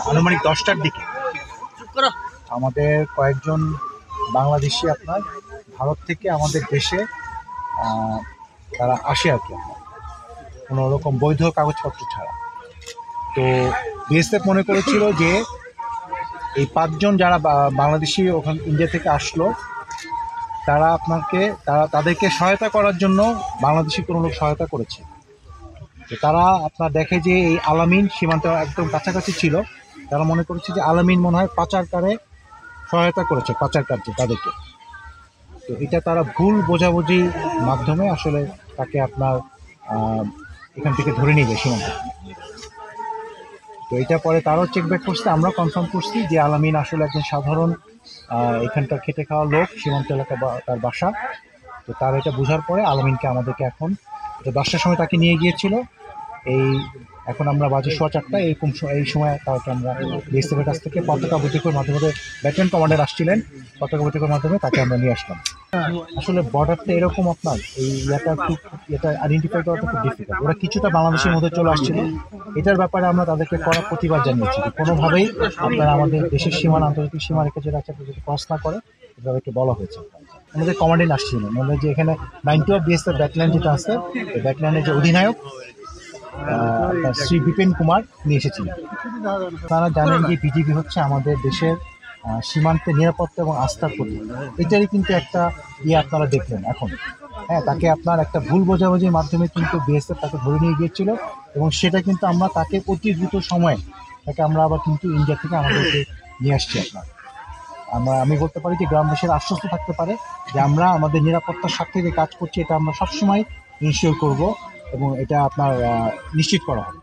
আনুমানিক 10টার দিকে আমাদের কয়েকজন বাংলাদেশি আপনার ভারত থেকে আমাদের দেশে তারা আসে আর কি, কোনো রকম বৈধ কাগজপত্র ছাড়া। তো বিএসএফ মনে করেছিল যে এই 5 জন যারা বাংলাদেশি ওখান ইন্ডিয়া থেকে আসলো, তাদেরকে সহায়তা করার জন্য বাংলাদেশি কোনো লোক সহায়তা করেছে। তো তারা আপনার দেখে যে এই আলামিন সীমান্ত একদম কাছাকাছি ছিল, তারা মনে করেছে যে আলামিন মনে হয় পাচারকারে সহায়তা করেছে, পাচার কার্যে তাদেরকে। তো এটা তারা ভুল বোঝাবুঝির মাধ্যমে আসলে তাকে আপনার এখান থেকে ধরে নিয়ে যায় সীমান্ত। তো এটা পরে তারাও চেক ব্যাক করছে, আমরা কনফার্ম করছি যে আলামিন আসলে একজন সাধারণ এখানকার খেটে খাওয়া লোক, সীমান্ত এলাকা তার বাসা। তো তার এটা বোঝার পরে আলামিনকে আমাদেরকে এখন 10টার সময় তাকে নিয়ে গিয়েছিল। এখন আমরা বাজে 4:15, এই সময় তাকে আমরা বিএসএফের কাছ থেকে পতাকা বৈঠকের মাধ্যমে, ব্যাটালিয়ন কমান্ডার আসছিলেন, পতাকা বৈঠকের মাধ্যমে তাকে আমরা নিয়ে আসলাম। আসলে বর্ডারটা এরকম আপনার এই এটা আইডেন্টিফাই করাটা খুব ডিফিকাল্ট। ওরা কিছুটা বাংলাদেশের মধ্যে চলে আসছিল, এটার ব্যাপারে আমরা তাদেরকে কড়া প্রতিবাদ জানিয়েছি যে কোনোভাবেই আপনারা আমাদের দেশের সীমানা, আন্তর্জাতিক সীমা রেখে যেটা আছে যদি ক্রস না করে, তাদেরকে বলা হয়েছে। আমাদের কমান্ডেন্ট আসছিল, মানে যে এখানে 92 বিএসএফ ব্যাটালিয়ন যেটা আছে, এই ব্যাটালিয়নের যে অধিনায়ক শ্রী বিপিন কুমার নিয়ে এসেছিলেন। তারা জানেন যে বিজিবি হচ্ছে আমাদের দেশের সীমান্তে নিরাপত্তা এবং আস্থার প্রতীক। এটারই কিন্তু একটা আপনারা দেখলেন এখন। তাকে আপনার একটা ভুল বোঝাবুঝির মাধ্যমে কিন্তু বিএসএফ তাকে ধরে নিয়ে গিয়েছিল, এবং সেটা কিন্তু আমরা তাকে অতি দ্রুত সময়ে তাকে আমরা আবার কিন্তু ইন্ডিয়া থেকে আমাদেরকে নিয়ে আসছি। আমি বলতে পারি যে গ্রামবাসীরা আশ্বস্ত থাকতে পারে যে আমরা আমাদের নিরাপত্তার স্বার্থে যে কাজ করছি, এটা আমরা সবসময় ইনশিওর করব এবং এটা আপনার নিশ্চিত করা হবে।